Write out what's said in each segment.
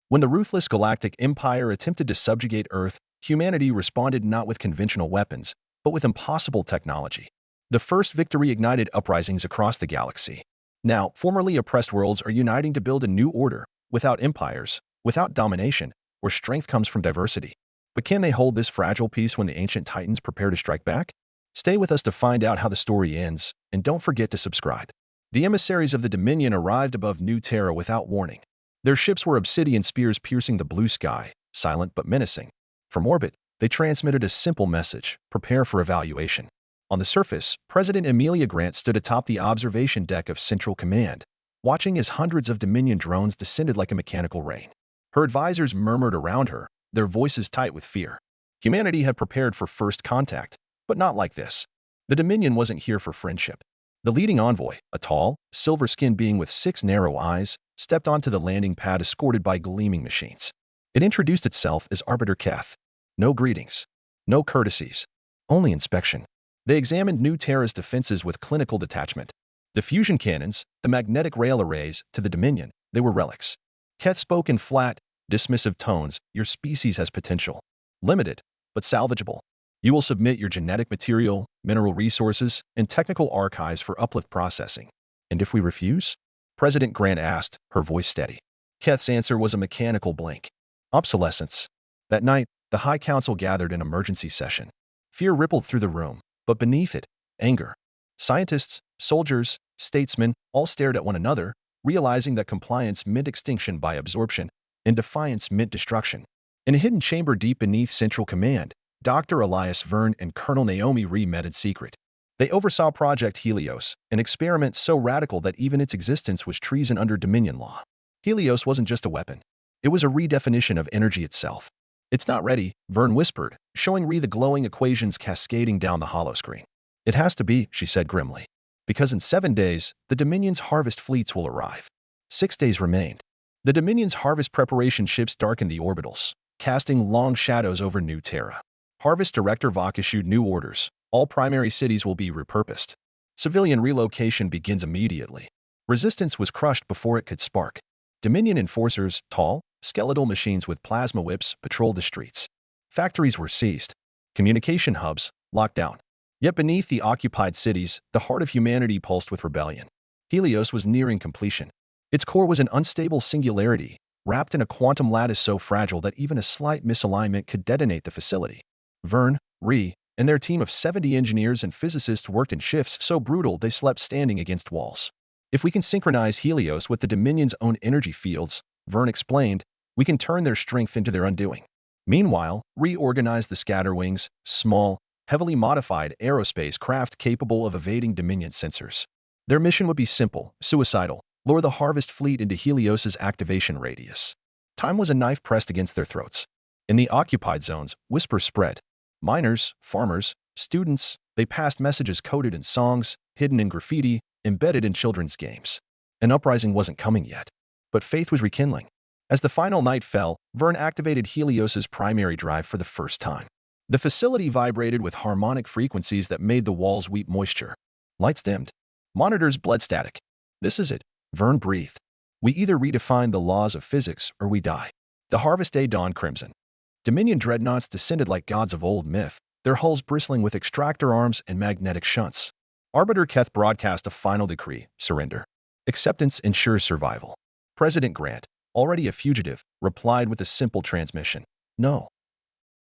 When the ruthless Galactic Empire attempted to subjugate Earth, humanity responded not with conventional weapons, but with impossible technology. The first victory ignited uprisings across the galaxy. Now, formerly oppressed worlds are uniting to build a new order, without empires, without domination, where strength comes from diversity. But can they hold this fragile peace when the ancient titans prepare to strike back? Stay with us to find out how the story ends, and don't forget to subscribe. The emissaries of the Dominion arrived above New Terra without warning. Their ships were obsidian spears piercing the blue sky, silent but menacing. From orbit, they transmitted a simple message: prepare for evaluation. On the surface, President Amelia Grant stood atop the observation deck of Central Command, watching as hundreds of Dominion drones descended like a mechanical rain. Her advisors murmured around her, their voices tight with fear. Humanity had prepared for first contact, but not like this. The Dominion wasn't here for friendship. The leading envoy, a tall, silver-skinned being with 6 narrow eyes, stepped onto the landing pad escorted by gleaming machines. It introduced itself as Arbiter Keth. No greetings, no courtesies, only inspection. They examined New Terra's defenses with clinical detachment. The fusion cannons, the magnetic rail arrays, to the Dominion, they were relics. Keth spoke in flat, dismissive tones. Your species has potential. Limited, but salvageable. You will submit your genetic material, mineral resources, and technical archives for uplift processing. And if we refuse? President Grant asked, her voice steady. Keth's answer was a mechanical blink. Obsolescence. That night, the High Council gathered in emergency session. Fear rippled through the room, but beneath it, anger. Scientists, soldiers, statesmen all stared at one another, realizing that compliance meant extinction by absorption, and defiance meant destruction. In a hidden chamber deep beneath Central Command, Dr. Elias Verne and Colonel Naomi Ree met in secret. They oversaw Project Helios, an experiment so radical that even its existence was treason under Dominion law. Helios wasn't just a weapon. It was a redefinition of energy itself. It's not ready, Verne whispered, showing Ree the glowing equations cascading down the holoscreen. It has to be, she said grimly, because in 7 days, the Dominion's harvest fleets will arrive. 6 days remained. The Dominion's harvest preparation ships darkened the orbitals, casting long shadows over New Terra. Harvest Director Vok issued new orders. All primary cities will be repurposed. Civilian relocation begins immediately. Resistance was crushed before it could spark. Dominion enforcers, tall, skeletal machines with plasma whips, patrolled the streets. Factories were seized. Communication hubs locked down. Yet beneath the occupied cities, the heart of humanity pulsed with rebellion. Helios was nearing completion. Its core was an unstable singularity, wrapped in a quantum lattice so fragile that even a slight misalignment could detonate the facility. Verne, Ree, and their team of 70 engineers and physicists worked in shifts so brutal they slept standing against walls. If we can synchronize Helios with the Dominion's own energy fields, Verne explained, we can turn their strength into their undoing. Meanwhile, Ree organized the Scatterwings, small, heavily modified aerospace craft capable of evading Dominion sensors. Their mission would be simple, suicidal: lure the harvest fleet into Helios's activation radius. Time was a knife pressed against their throats. In the occupied zones, whispers spread. Miners, farmers, students, they passed messages coded in songs, hidden in graffiti, embedded in children's games. An uprising wasn't coming yet, but faith was rekindling. As the final night fell, Verne activated Helios's primary drive for the first time. The facility vibrated with harmonic frequencies that made the walls weep moisture. Lights dimmed. Monitors bled static. This is it, Verne breathed. We either redefine the laws of physics or we die. The harvest day dawned crimson. Dominion dreadnoughts descended like gods of old myth, their hulls bristling with extractor arms and magnetic shunts. Arbiter Keth broadcast a final decree: surrender. Acceptance ensures survival. President Grant, already a fugitive, replied with a simple transmission: no.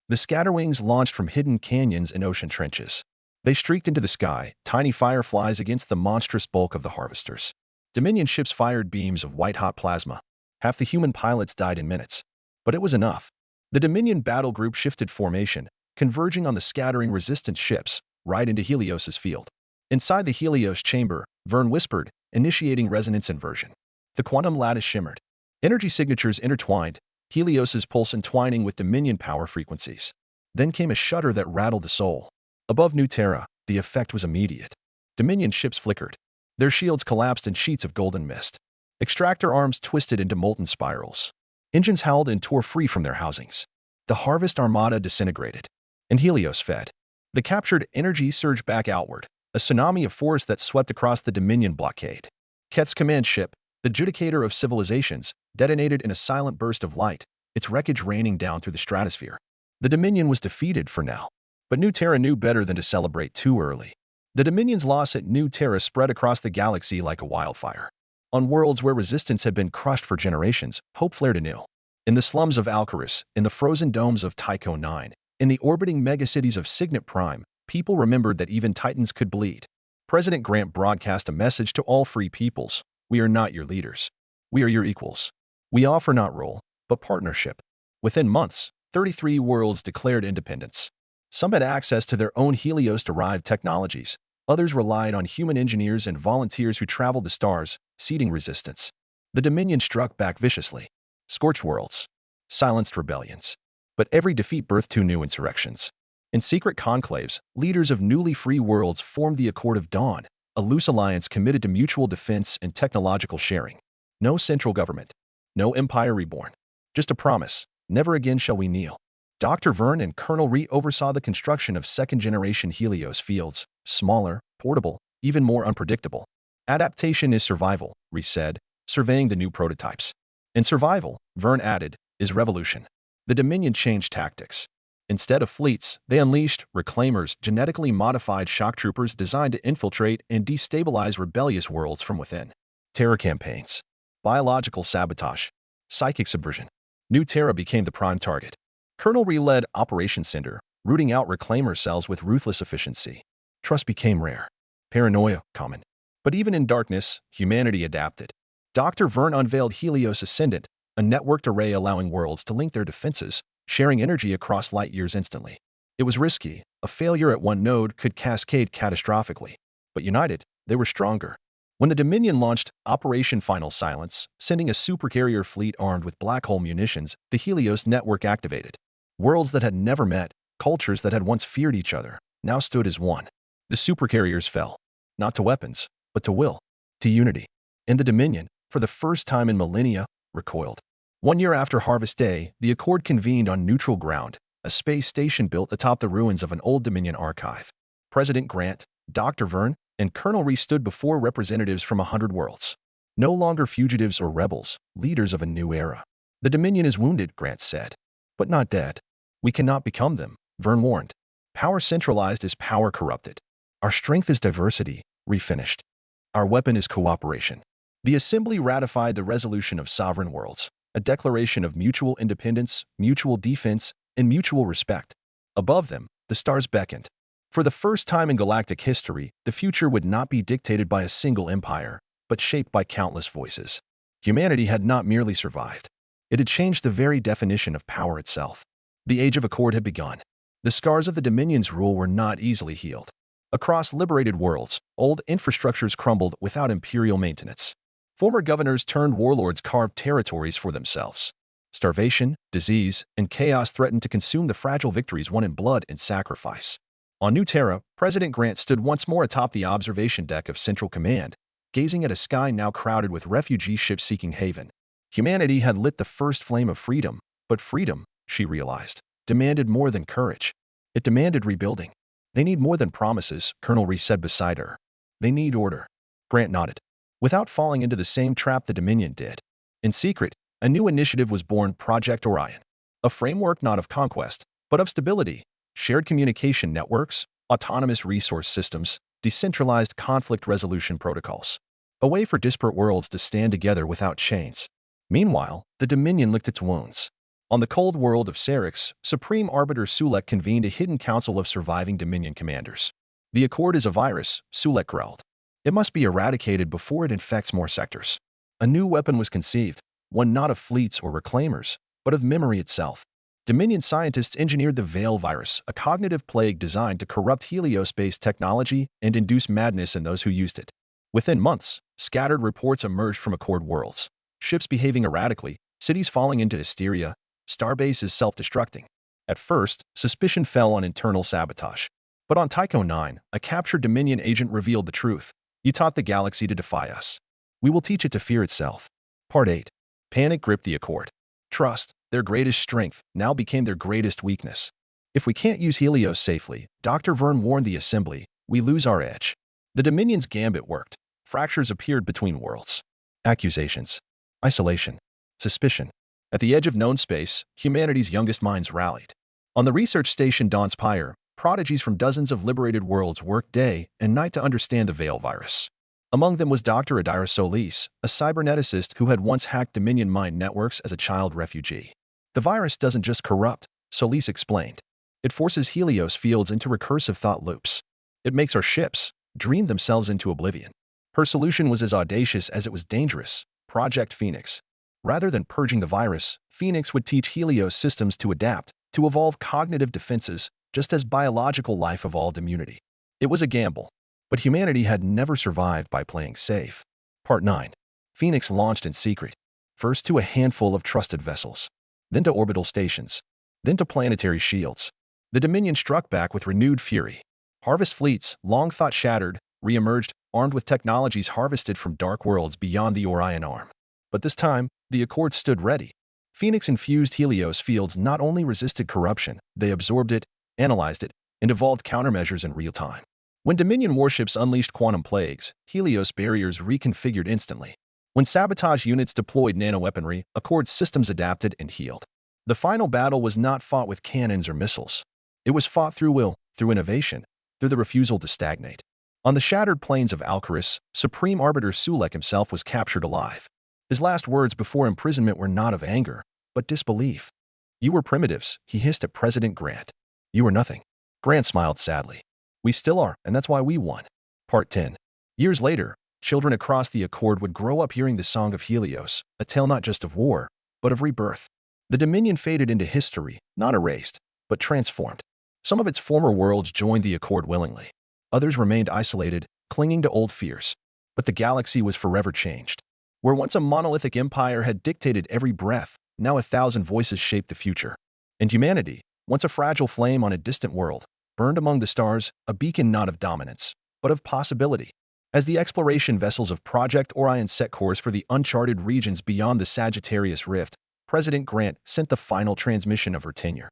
The Scatterwings launched from hidden canyons and ocean trenches. They streaked into the sky, tiny fireflies against the monstrous bulk of the harvesters. Dominion ships fired beams of white-hot plasma. Half the human pilots died in minutes. But it was enough. The Dominion battle group shifted formation, converging on the scattering resistance ships, right into Helios's field. Inside the Helios chamber, Verne whispered, initiating resonance inversion. The quantum lattice shimmered. Energy signatures intertwined, Helios's pulse entwining with Dominion power frequencies. Then came a shudder that rattled the soul. Above New Terra, the effect was immediate. Dominion ships flickered. Their shields collapsed in sheets of golden mist. Extractor arms twisted into molten spirals. Engines howled and tore free from their housings. The harvest armada disintegrated. And Helios fed. The captured energy surged back outward, a tsunami of force that swept across the Dominion blockade. Keth's command ship, the judicator of civilizations, detonated in a silent burst of light, its wreckage raining down through the stratosphere. The Dominion was defeated for now, but New Terra knew better than to celebrate too early. The Dominion's loss at New Terra spread across the galaxy like a wildfire. On worlds where resistance had been crushed for generations, hope flared anew. In the slums of Alcaris, in the frozen domes of Tycho 9, in the orbiting megacities of Signet Prime, people remembered that even titans could bleed. President Grant broadcast a message to all free peoples: "We are not your leaders. We are your equals. We offer not rule, but partnership." Within months, 33 worlds declared independence. Some had access to their own Helios-derived technologies. Others relied on human engineers and volunteers who traveled the stars, seeding resistance. The Dominion struck back viciously. Scorched worlds. Silenced rebellions. But every defeat birthed two new insurrections. In secret conclaves, leaders of newly free worlds formed the Accord of Dawn, a loose alliance committed to mutual defense and technological sharing. No central government. No empire reborn. Just a promise: never again shall we kneel. Dr. Verne and Colonel Rhee oversaw the construction of second-generation Helios fields, smaller, portable, even more unpredictable. "Adaptation is survival," Rhee said, surveying the new prototypes. "And survival," Verne added, "is revolution." The Dominion changed tactics. Instead of fleets, they unleashed reclaimers, genetically modified shock troopers designed to infiltrate and destabilize rebellious worlds from within. Terror campaigns. Biological sabotage. Psychic subversion. New Terra became the prime target. Colonel Rhee led Operation Cinder, rooting out reclaimer cells with ruthless efficiency. Trust became rare. Paranoia common. But even in darkness, humanity adapted. Dr. Verne unveiled Helios Ascendant, a networked array allowing worlds to link their defenses, sharing energy across light years instantly. It was risky. A failure at one node could cascade catastrophically. But united, they were stronger. When the Dominion launched Operation Final Silence, sending a supercarrier fleet armed with black hole munitions, the Helios network activated. Worlds that had never met, cultures that had once feared each other, now stood as one. The supercarriers fell. Not to weapons, but to will. To unity. And the Dominion, for the first time in millennia, recoiled. 1 year after Harvest Day, the Accord convened on neutral ground, a space station built atop the ruins of an old Dominion archive. President Grant, Dr. Verne, and Colonel Rhee stood before representatives from 100 worlds. No longer fugitives or rebels, leaders of a new era. "The Dominion is wounded," Grant said. "But not dead. We cannot become them," Verne warned. "Power centralized is power corrupted. Our strength is diversity," Rhee finished. "Our weapon is cooperation." The Assembly ratified the Resolution of Sovereign Worlds, a declaration of mutual independence, mutual defense, and mutual respect. Above them, the stars beckoned. For the first time in galactic history, the future would not be dictated by a single empire, but shaped by countless voices. Humanity had not merely survived. It had changed the very definition of power itself. The Age of Accord had begun. The scars of the Dominion's rule were not easily healed. Across liberated worlds, old infrastructures crumbled without imperial maintenance. Former governors turned warlords carved territories for themselves. Starvation, disease, and chaos threatened to consume the fragile victories won in blood and sacrifice. On New Terra, President Grant stood once more atop the observation deck of Central Command, gazing at a sky now crowded with refugee ships seeking haven. Humanity had lit the first flame of freedom, but freedom, she realized, demanded more than courage. It demanded rebuilding. "They need more than promises," Colonel Rhee said beside her. "They need order." Grant nodded. Without falling into the same trap the Dominion did. In secret, a new initiative was born, Project Orion. A framework not of conquest, but of stability. Shared communication networks, autonomous resource systems, decentralized conflict resolution protocols. A way for disparate worlds to stand together without chains. Meanwhile, the Dominion licked its wounds. On the cold world of Serix, Supreme Arbiter Sulek convened a hidden council of surviving Dominion commanders. "The Accord is a virus," Sulek growled. "It must be eradicated before it infects more sectors." A new weapon was conceived, one not of fleets or reclaimers, but of memory itself. Dominion scientists engineered the Veil virus, a cognitive plague designed to corrupt Helios-based technology and induce madness in those who used it. Within months, scattered reports emerged from Accord worlds. Ships behaving erratically, cities falling into hysteria, starbases self-destructing. At first, suspicion fell on internal sabotage. But on Tycho 9, a captured Dominion agent revealed the truth. "You taught the galaxy to defy us. We will teach it to fear itself." Part 8. Panic gripped the Accord. Trust, their greatest strength, now became their greatest weakness. "If we can't use Helios safely," Dr. Verne warned the Assembly, "we lose our edge." The Dominion's gambit worked. Fractures appeared between worlds. Accusations. Isolation. Suspicion. At the edge of known space, humanity's youngest minds rallied. On the research station Dawn's Pyre, prodigies from dozens of liberated worlds worked day and night to understand the Veil virus. Among them was Dr. Adira Solis, a cyberneticist who had once hacked Dominion mind networks as a child refugee. The virus doesn't just corrupt, Solis explained. It forces Helios fields into recursive thought loops. It makes our ships dream themselves into oblivion. Her solution was as audacious as it was dangerous: Project Phoenix. Rather than purging the virus, Phoenix would teach Helios systems to adapt, to evolve cognitive defenses, just as biological life evolved immunity. It was a gamble, but humanity had never survived by playing safe. Part 9. Phoenix launched in secret, first to a handful of trusted vessels, then to orbital stations, then to planetary shields. The Dominion struck back with renewed fury. Harvest fleets, long thought shattered, re-emerged, armed with technologies harvested from dark worlds beyond the Orion Arm. But this time, the Accord stood ready. Phoenix-infused Helios fields not only resisted corruption, they absorbed it, analyzed it, and evolved countermeasures in real time. When Dominion warships unleashed quantum plagues, Helios barriers reconfigured instantly. When sabotage units deployed nanoweaponry, Accord systems adapted and healed. The final battle was not fought with cannons or missiles. It was fought through will, through innovation, through the refusal to stagnate. On the shattered plains of Alcaris, Supreme Arbiter Sulek himself was captured alive. His last words before imprisonment were not of anger, but disbelief. "You were primitives," he hissed at President Grant. "You were nothing." Grant smiled sadly. "We still are, and that's why we won." Part 10. Years later, children across the Accord would grow up hearing the Song of Helios, a tale not just of war, but of rebirth. The Dominion faded into history, not erased, but transformed. Some of its former worlds joined the Accord willingly. Others remained isolated, clinging to old fears. But the galaxy was forever changed. Where once a monolithic empire had dictated every breath, now 1,000 voices shaped the future. And humanity, once a fragile flame on a distant world, burned among the stars, a beacon not of dominance, but of possibility. As the exploration vessels of Project Orion set course for the uncharted regions beyond the Sagittarius Rift, President Grant sent the final transmission of her tenure.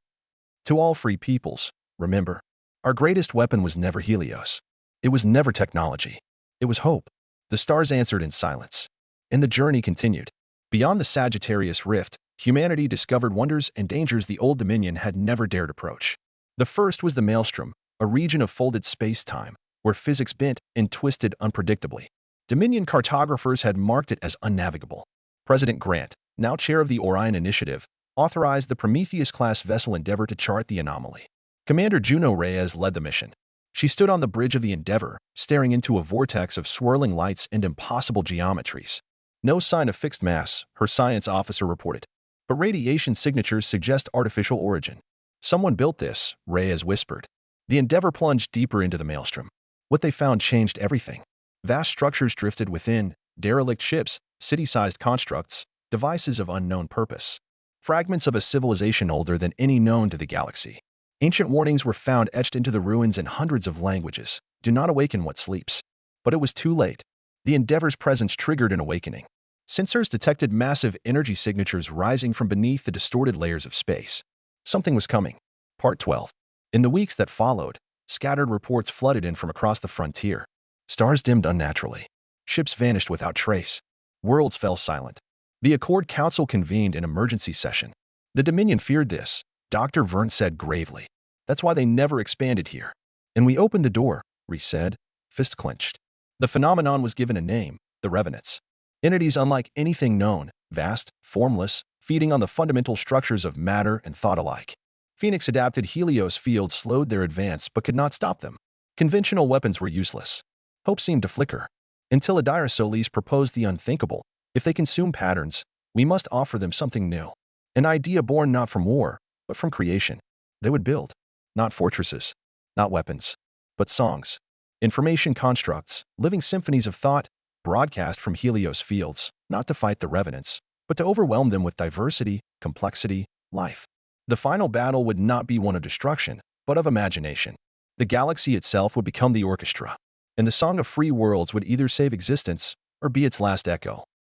To all free peoples, remember, our greatest weapon was never Helios. It was never technology. It was hope. The stars answered in silence. And the journey continued. Beyond the Sagittarius Rift, humanity discovered wonders and dangers the Old Dominion had never dared approach. The first was the Maelstrom, a region of folded space-time, where physics bent and twisted unpredictably. Dominion cartographers had marked it as unnavigable. President Grant, now chair of the Orion Initiative, authorized the Prometheus-class vessel Endeavour to chart the anomaly. Commander Juno Reyes led the mission. She stood on the bridge of the Endeavour, staring into a vortex of swirling lights and impossible geometries. No sign of fixed mass, her science officer reported. But radiation signatures suggest artificial origin. "Someone built this," Reyes whispered. The Endeavour plunged deeper into the maelstrom. What they found changed everything. Vast structures drifted within, derelict ships, city-sized constructs, devices of unknown purpose. Fragments of a civilization older than any known to the galaxy. Ancient warnings were found etched into the ruins in hundreds of languages. "Do not awaken what sleeps." But it was too late. The Endeavour's presence triggered an awakening. Sensors detected massive energy signatures rising from beneath the distorted layers of space. Something was coming. Part 12. In the weeks that followed, scattered reports flooded in from across the frontier. Stars dimmed unnaturally. Ships vanished without trace. Worlds fell silent. The Accord Council convened an emergency session. The Dominion feared this, Dr. Verne said gravely. That's why they never expanded here. "And we opened the door," Reese said, fist clenched. The phenomenon was given a name: the Revenants. Entities unlike anything known, vast, formless, feeding on the fundamental structures of matter and thought alike. Phoenix-adapted Helios fields slowed their advance but could not stop them. Conventional weapons were useless. Hope seemed to flicker. Until Adira Solis proposed the unthinkable. If they consume patterns, we must offer them something new. An idea born not from war, but from creation. They would build. Not fortresses. Not weapons. But songs. Information constructs, living symphonies of thought, broadcast from Helios fields, not to fight the Revenants, but to overwhelm them with diversity, complexity, life. The final battle would not be one of destruction, but of imagination. The galaxy itself would become the orchestra, and the Song of Free Worlds would either save existence or be its last echo.